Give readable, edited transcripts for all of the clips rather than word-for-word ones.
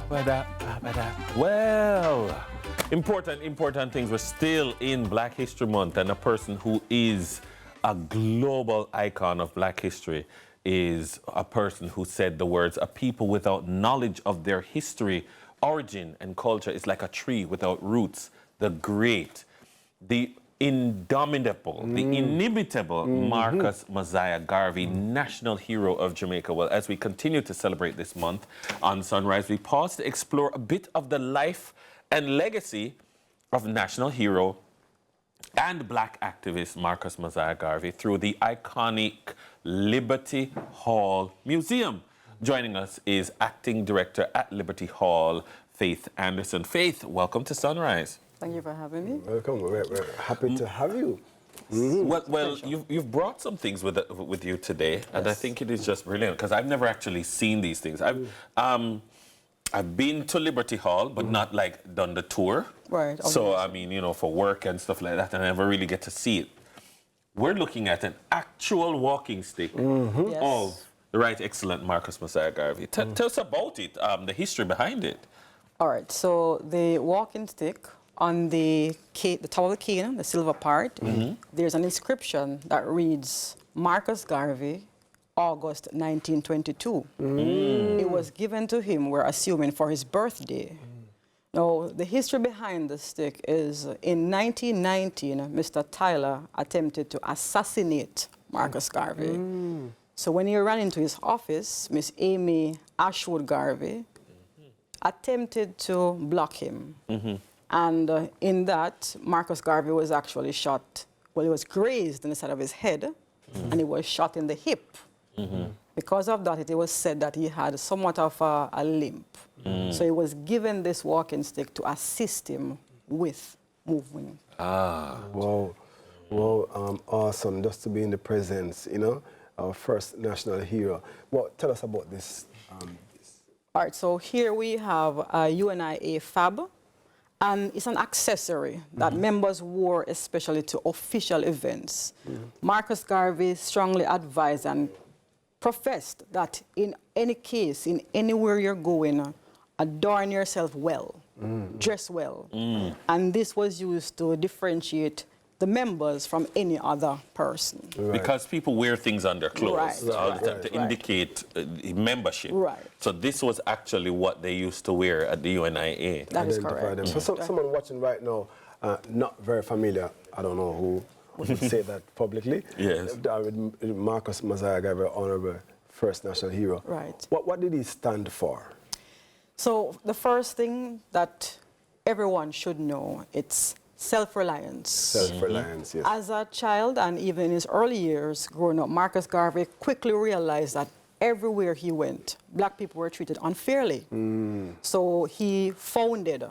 Well, important things. We're still in Black History Month, and a person who is a global icon of Black history is a person who said the words, "A people without knowledge of their history, origin, and culture is like a tree without roots." The great, the indomitable, the inimitable Marcus Mosiah Garvey, national hero of Jamaica. Well, as we continue to celebrate this month on Sunrise, we pause to explore a bit of the life and legacy of national hero and Black activist Marcus Mosiah Garvey through the iconic Liberty Hall Museum. Joining us is acting director at Liberty Hall, Faith Anderson. Faith, welcome to Sunrise. Thank you for having me. Welcome. We're happy to have you. Well, you've brought some things with you today, and I think it is just brilliant because I've never actually seen these things. I've been to Liberty Hall, but not like done the tour. Right. So I mean, you know, for work and stuff like that, and I never really get to see it. We're looking at an actual walking stick of the right excellent Marcus Mosiah Garvey. Tell us about it, the history behind it. All right. So the walking stick on the top of the cane, the silver part, there's an inscription that reads, Marcus Garvey, August 1922. It was given to him, we're assuming, for his birthday. Now, the history behind the stick is in 1919, Mr. Tyler attempted to assassinate Marcus Garvey. So when he ran into his office, Miss Amy Ashwood Garvey attempted to block him. And in that, Marcus Garvey was actually shot. Well, he was grazed in the side of his head, and he was shot in the hip. Because of that, it was said that he had somewhat of a limp. So he was given this walking stick to assist him with moving. Wow, awesome just to be in the presence, you know, our first national hero. Well, tell us about this. All right, so here we have a UNIA fab. And it's an accessory that members wore especially to official events. Marcus Garvey strongly advised and professed that in any case, in anywhere you're going, adorn yourself well, dress well. And this was used to differentiate the members from any other person. Because people wear things on their clothes all the time to indicate membership. So this was actually what they used to wear at the UNIA. That is correct. So someone watching right now, not very familiar, I don't know who would say that publicly. Yes. Marcus Mosiah Garvey, honorable first national hero. Right. What did he stand for? So the first thing that everyone should know, it's self-reliance. Self-reliance, yes. As a child and even in his early years growing up, Marcus Garvey quickly realized that everywhere he went, Black people were treated unfairly. So he founded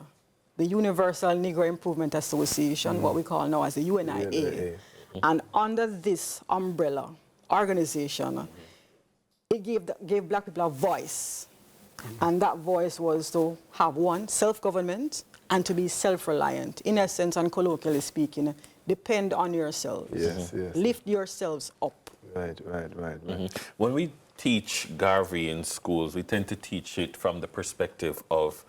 the Universal Negro Improvement Association, what we call now as the UNIA. And under this umbrella organization, it gave Black people a voice. And that voice was to have one, self-government, and to be self-reliant. In essence, and colloquially speaking, depend on yourselves. Yes. Lift yourselves up. Right. When we teach Garvey in schools, we tend to teach it from the perspective of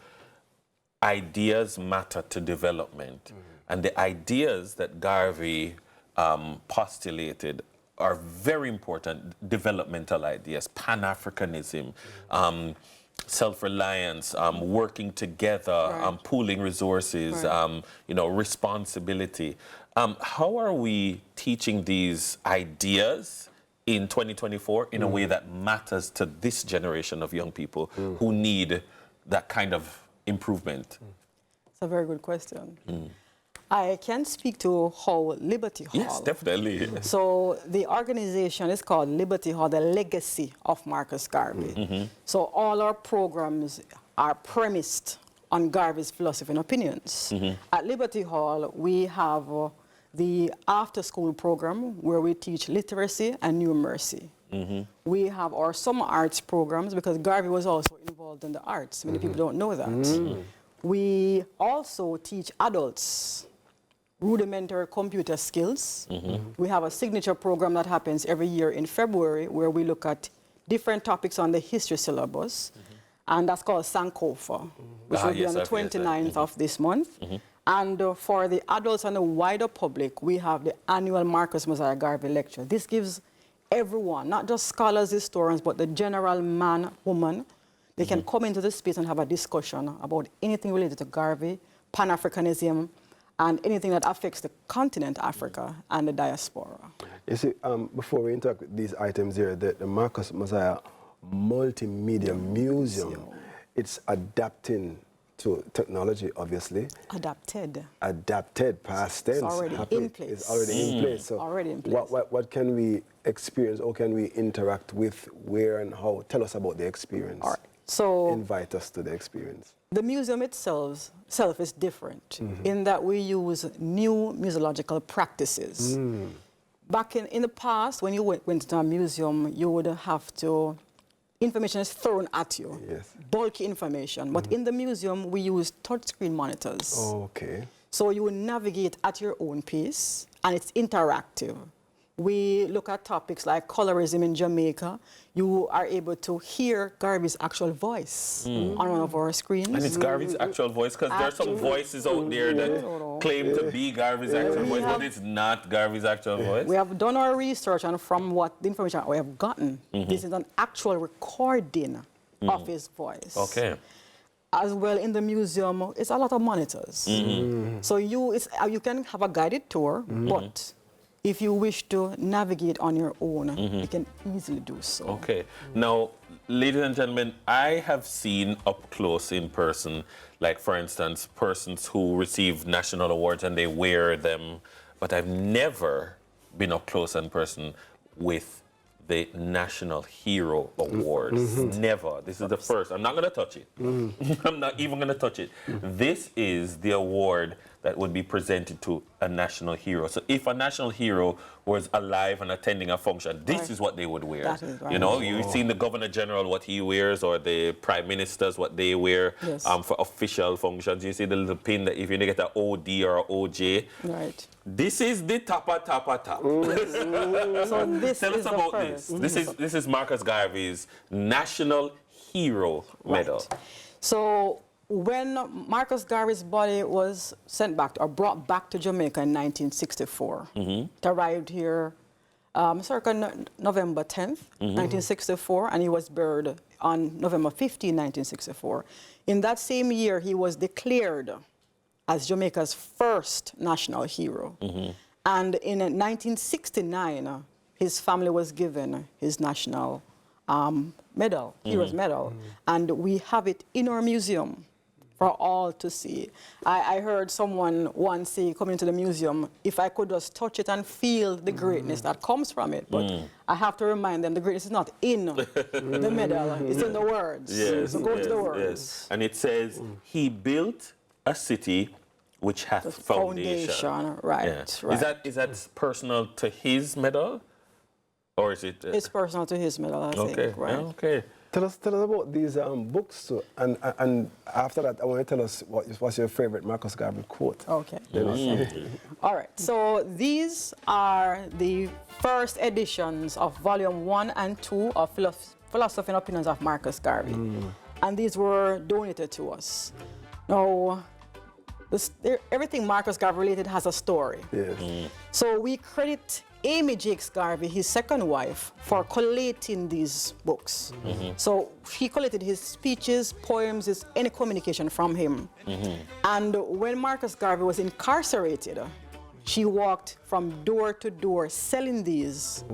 ideas matter to development. And the ideas that Garvey postulated are very important developmental ideas, Pan-Africanism, self-reliance, working together, pooling resources, you know, responsibility. How are we teaching these ideas in 2024 in a way that matters to this generation of young people who need that kind of improvement? It's a very good question. I can speak to how Liberty Hall. Yes, definitely. So the organization is called Liberty Hall, the legacy of Marcus Garvey. So all our programs are premised on Garvey's philosophy and opinions. At Liberty Hall, we have the after-school program where we teach literacy and numeracy. We have our summer arts programs because Garvey was also involved in the arts. Many people don't know that. We also teach adults rudimentary computer skills. We have a signature program that happens every year in February where we look at different topics on the history syllabus. and that's called Sankofa, which will be yes, on the I've heard that. 29th of this month. And for the adults and the wider public, we have the annual Marcus Mosiah Garvey Lecture. This gives everyone, not just scholars, historians, but the general man, woman, they can come into the space and have a discussion about anything related to Garvey, Pan-Africanism, and anything that affects the continent Africa and the diaspora. You see, before we interact with these items here, the Marcus Mosiah Multimedia Museum, it's adapting to technology, obviously. Adapted, past tense. It's already in place. It's already in place. So already in place. What can we experience, or can we interact with, where and how? Tell us about the experience. All right. So invite us to the experience. The museum itself is different in that we use new museological practices. Back in the past, when you went to a museum, you would have to, information is thrown at you, bulky information. But in the museum, we use touchscreen monitors. Okay. So you will navigate at your own pace, and it's interactive. We look at topics like colorism in Jamaica. You are able to hear Garvey's actual voice on one of our screens. And it's Garvey's actual voice, because there are some voices out there that claim to be Garvey's actual voice, but it's not Garvey's actual voice. We have done our research, and from what the information we have gotten, this is an actual recording of his voice. Okay. As well, in the museum, it's a lot of monitors. So you can have a guided tour, but if you wish to navigate on your own, you can easily do so. Okay. Now, ladies and gentlemen, I have seen up close in person, like, for instance, persons who receive national awards and they wear them, but I've never been up close in person with the National Hero Awards. Never. This is the first. I'm not going to touch it. I'm not even going to touch it. This is the award that would be presented to a national hero. So if a national hero was alive and attending a function, this is what they would wear. That is right. You know, you've seen the Governor General, what he wears, or the Prime Ministers, what they wear for official functions. You see the little pin that if you get an OD or an OJ. Right. This is the top. So this Tell is us about this. This is Marcus Garvey's National Hero Medal. So when Marcus Garvey's body was sent back or brought back to Jamaica in 1964, it arrived here circa November 10th, 1964, and he was buried on November 15, 1964. In that same year, he was declared as Jamaica's first national hero. And in 1969, his family was given his national medal, Hero's Medal, and we have it in our museum for all to see. I heard someone once say, coming into the museum, if I could just touch it and feel the greatness that comes from it. But I have to remind them the greatness is not in the medal, it's in the words. So go to the words. And it says, he built a city which hath foundation. Right. Is that personal to his medal? Or is it? It's personal to his medal, I think. Right. Okay. Tell us about these books, too. And after that, I want you to tell us what's your favorite Marcus Garvey quote. Okay. All right. So these are the first editions of Volume 1 and 2 of Philosophy and Opinions of Marcus Garvey. And these were donated to us. Now, everything Marcus Garvey related has a story. So we credit Amy Jakes Garvey, his second wife, for collating these books. So he collated his speeches, poems, any communication from him. And when Marcus Garvey was incarcerated, she walked from door to door selling these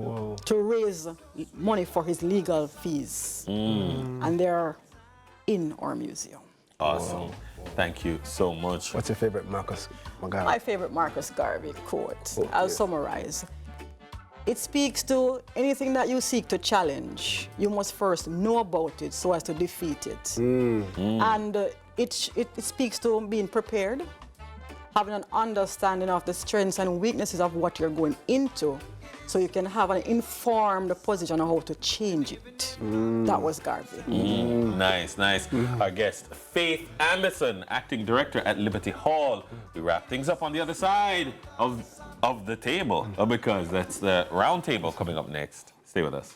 to raise money for his legal fees. And they're in our museum. Awesome. Thank you so much. What's your favorite Marcus Garvey? My favorite Marcus Garvey quote. I'll summarize. It speaks to anything that you seek to challenge. You must first know about it so as to defeat it. And it speaks to being prepared, having an understanding of the strengths and weaknesses of what you're going into, so you can have an informed position on how to change it. That was Garvey. Nice. Our guest, Faith Anderson, acting director at Liberty Hall. We wrap things up on the other side of the table, because that's the round table coming up next. Stay with us.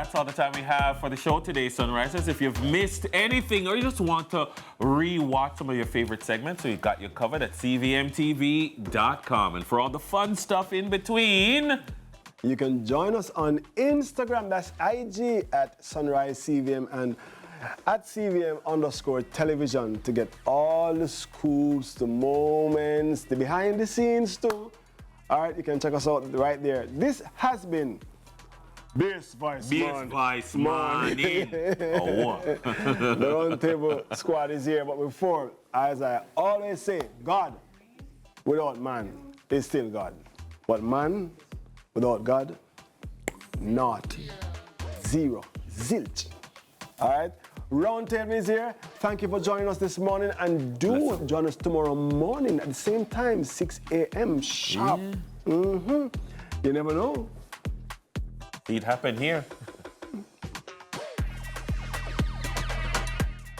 that's all the time we have for the show today, Sunrisers. If you've missed anything or you just want to re-watch some of your favorite segments, we've got you covered at CVMTV.com. And for all the fun stuff in between, you can join us on Instagram. That's IG at Sunrise CVM and at CVM_television to get all the scoops, the moments, the behind the scenes too. All right, you can check us out right there. This has been Bass Vice Morning. The Roundtable Squad is here, but before, as I always say, God without man is still God. But man without God, naught, zero, zilch. All right? Roundtable is here. Thank you for joining us this morning, and do join us tomorrow morning at the same time, 6 a.m. sharp. You never know. It happened here.